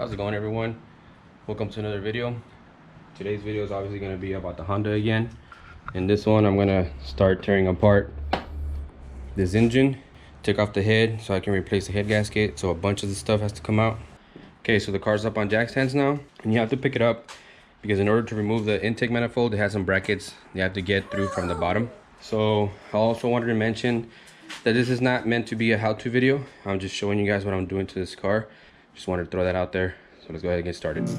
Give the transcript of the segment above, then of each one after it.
How's it going, everyone? Welcome to another video. Today's video is obviously going to be about the Honda again. In this one, I'm going to start tearing apart this engine, take off the head so I can replace the head gasket, so a bunch of the stuff has to come out. Okay, so the car's up on jack stands now, and you have to pick it up because in order to remove the intake manifold, it has some brackets you have to get through from the bottom. So I also wanted to mention that this is not meant to be a how-to video. I'm just showing you guys what I'm doing to this car. Just wanted to throw that out there. So let's go ahead and get started.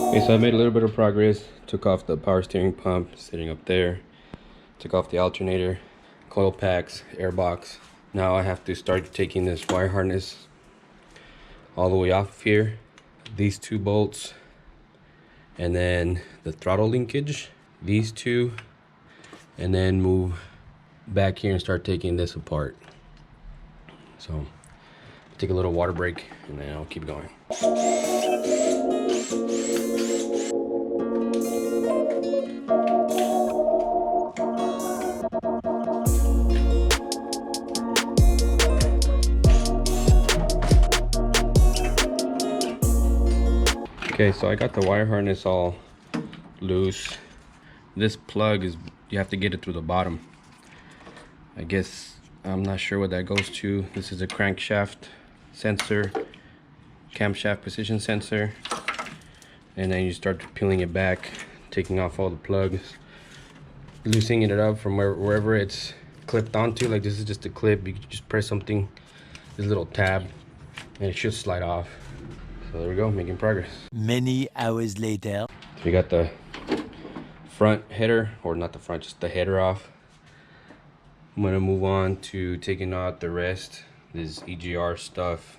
Okay, so I made a little bit of progress. Took off the power steering pump sitting up there. Took off the alternator, coil packs, air box. Now I have to start taking this wire harness all the way off of here. These two bolts, and then the throttle linkage, these two, and then move back here and start taking this apart. So take a little water break and then I'll keep going. Okay, so I got the wire harness all loose. This plug is, you have to get it through the bottom. I guess, I'm not sure what that goes to. This is a crankshaft sensor, camshaft position sensor. And then you start peeling it back, taking off all the plugs, loosening it up from wherever it's clipped onto. Like this is just a clip, you can just press something, this little tab, and it should slide off. So there we go, making progress. Many hours later. So we got the front header, or not the front, just the header off. I'm gonna move on to taking out the rest, this EGR stuff,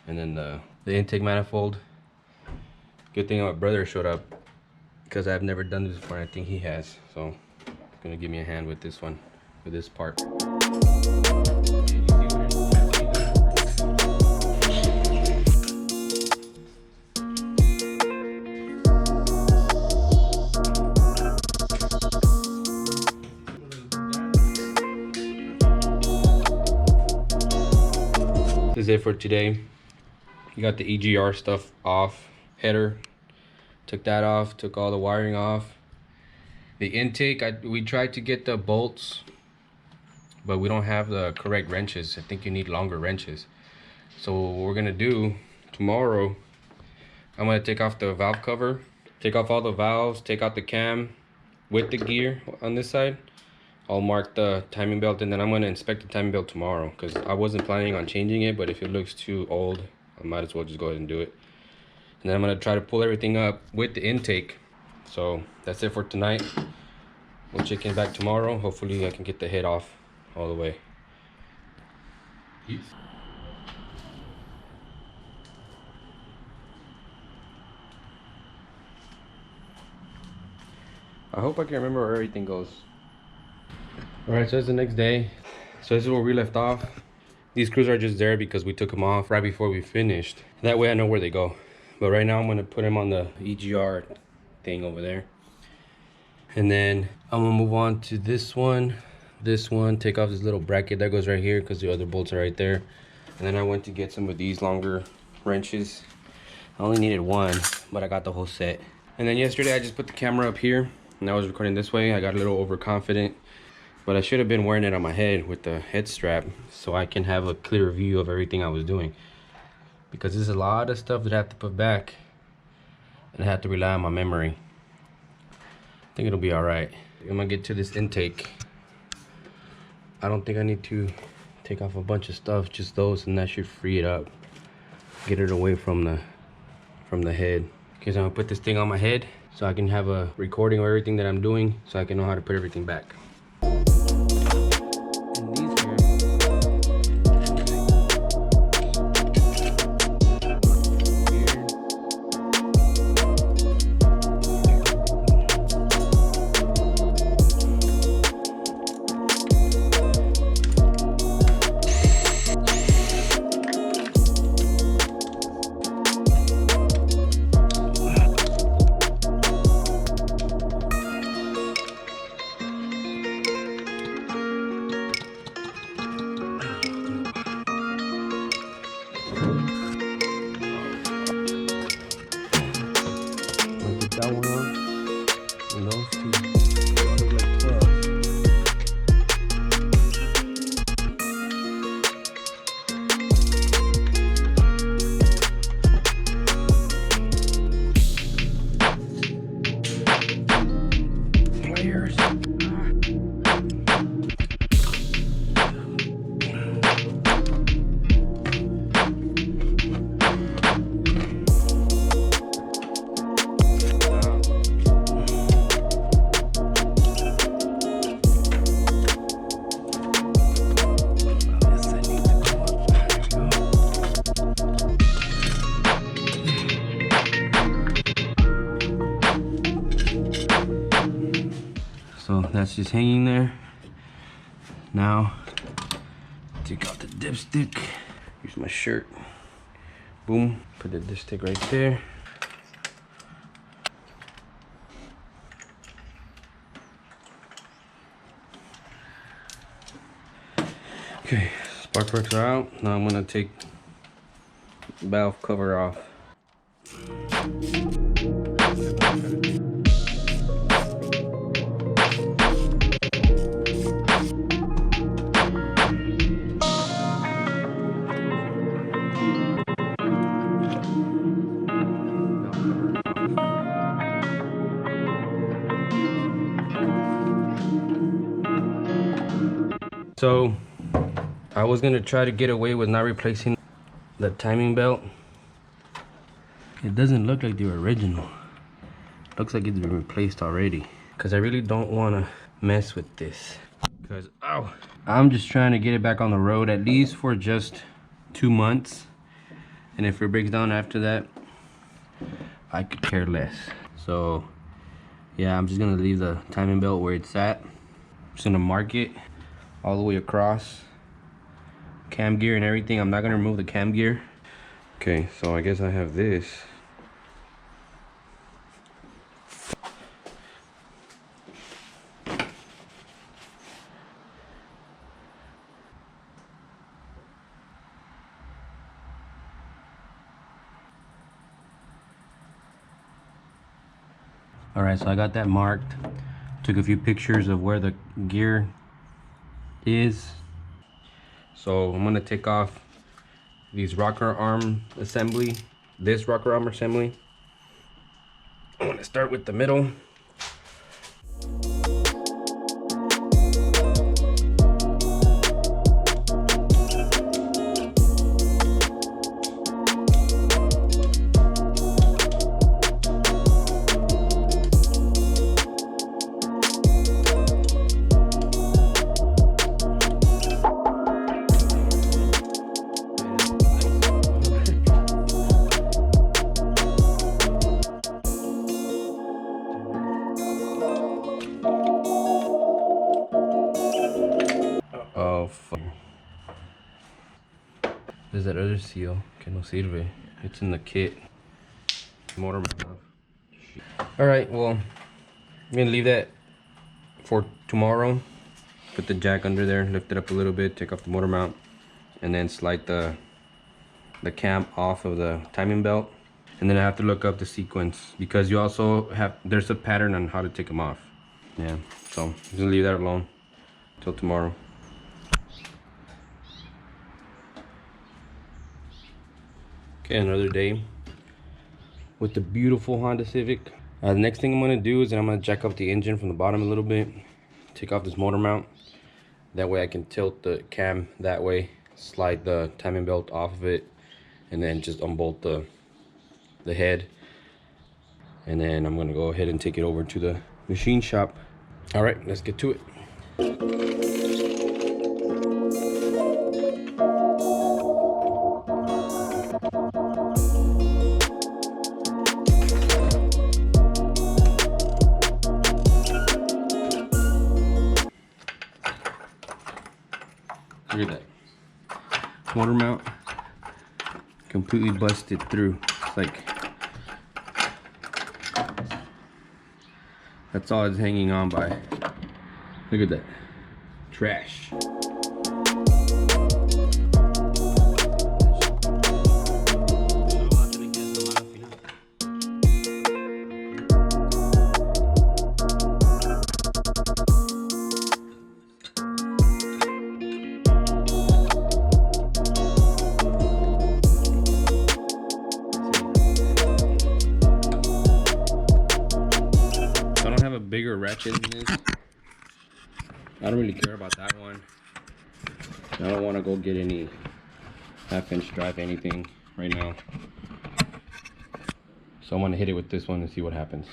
and then the intake manifold. Good thing my brother showed up because I've never done this before and I think he has. So he's gonna give me a hand with this one, with this part. This is it for today. You got the EGR stuff off, header, took that off, took all the wiring off. The intake, we tried to get the bolts, but we don't have the correct wrenches. I think you need longer wrenches. So what we're gonna do tomorrow, I'm gonna take off the valve cover, take off all the valves, take out the cam with the gear on this side. I'll mark the timing belt, and then I'm going to inspect the timing belt tomorrow because I wasn't planning on changing it, but if it looks too old, I might as well just go ahead and do it. And then I'm going to try to pull everything up with the intake. So that's it for tonight. We'll check in back tomorrow. Hopefully I can get the head off all the way. Peace. I hope I can remember where everything goes. Alright, so it's the next day. So this is where we left off. These screws are just there because we took them off right before we finished. That way I know where they go. But right now I'm going to put them on the EGR thing over there. And then I'm going to move on to this one, take off this little bracket that goes right here because the other bolts are right there. And then I went to get some of these longer wrenches. I only needed one, but I got the whole set. And then yesterday I just put the camera up here and I was recording this way. I got a little overconfident. But I should have been wearing it on my head with the head strap so I can have a clear view of everything I was doing. Because there's a lot of stuff that I have to put back and I have to rely on my memory. I think it'll be alright. I'm gonna get to this intake. I don't think I need to take off a bunch of stuff, just those, and that should free it up. Get it away from the head. Because I'm gonna put this thing on my head so I can have a recording of everything that I'm doing, so I can know how to put everything back. That one on, and those two. They all look like 12. Pliers. So that's just hanging there. Now, take out the dipstick. Use my shirt. Boom. Put the dipstick right there. Okay, spark plugs are out. Now I'm gonna take the valve cover off. So I was gonna try to get away with not replacing the timing belt. It doesn't look like the original. Looks like it's been replaced already. Cause I really don't wanna mess with this. Cause ow, I'm just trying to get it back on the road at least for just 2 months. And if it breaks down after that, I could care less. So yeah, I'm just gonna leave the timing belt where it's at. I'm just gonna mark it all the way across. Cam gear and everything. I'm not gonna remove the cam gear. Okay, so I guess I have this. All right, so I got that marked. Took a few pictures of where the gear is. So I'm gonna take off these rocker arm assembly, this rocker arm assembly. I'm gonna start with the middle. Oh, fuck. There's that other seal. Que no sirve. It's in the kit. Motor mount. Alright, well, I'm gonna leave that for tomorrow. Put the jack under there, lift it up a little bit, take off the motor mount, and then slide the cam off of the timing belt. And then I have to look up the sequence because you also have, there's a pattern on how to take them off. Yeah, so I'm just gonna leave that alone till tomorrow. Okay, another day with the beautiful Honda Civic. The next thing I'm gonna do is that I'm gonna jack up the engine from the bottom a little bit, take off this motor mount. That way I can tilt the cam that way, slide the timing belt off of it, and then just unbolt the head. and then I'm gonna go ahead and take it over to the machine shop. All right, let's get to it. Look at that. Motor mount completely busted through. It's like that's all it's hanging on by. Look at that. Trash. I don't have a bigger ratchet than this. I don't really care about that one. I don't want to go get any half-inch drive anything right now. So I'm going to hit it with this one and see what happens.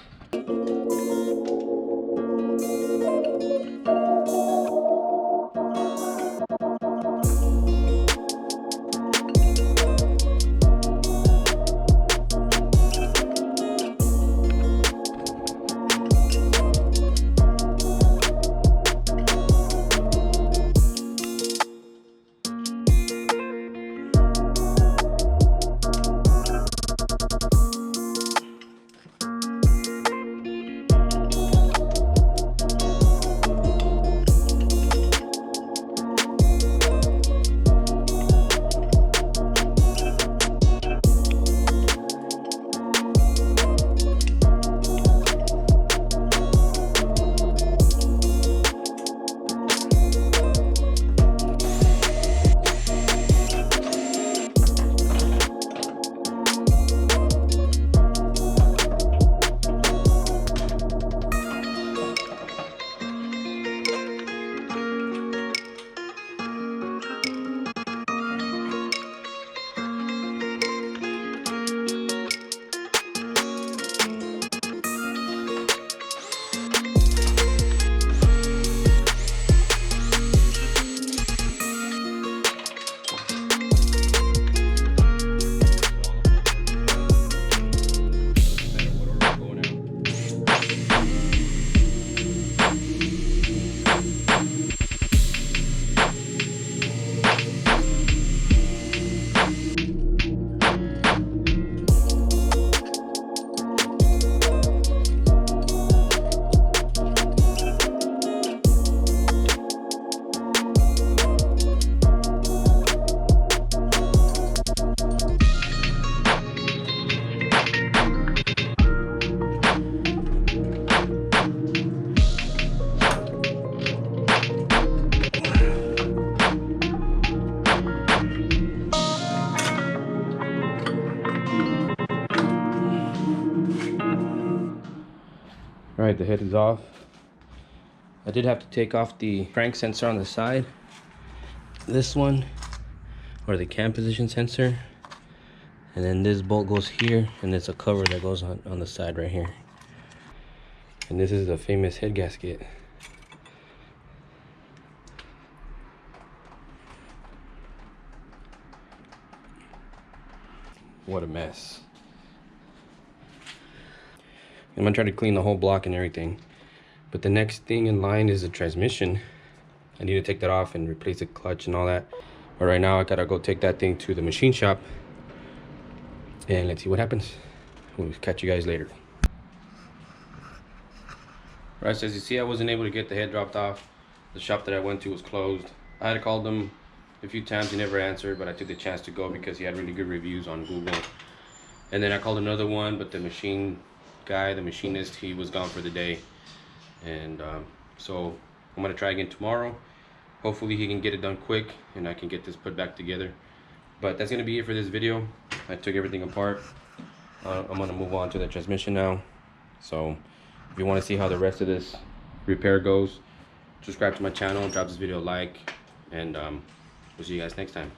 All right, the head is off. I did have to take off the crank sensor on the side. This one, or the cam position sensor. And then this bolt goes here, and there's a cover that goes on the side right here. And this is the famous head gasket. What a mess. I'm gonna try to clean the whole block and everything. But the next thing in line is the transmission. I need to take that off and replace the clutch and all that. But right now I gotta go take that thing to the machine shop. And let's see what happens. We'll catch you guys later. Right, so as you see, I wasn't able to get the head dropped off. The shop that I went to was closed. I had called them a few times, he never answered, but I took the chance to go because he had really good reviews on Google. And then I called another one, but the machine guy, the machinist, he was gone for the day. And so I'm gonna try again tomorrow. Hopefully he can get it done quick and I can get this put back together. But that's gonna be it for this video. I took everything apart. I'm gonna move on to the transmission now. So if you want to see how the rest of this repair goes, subscribe to my channel, drop this video a like, and we'll see you guys next time.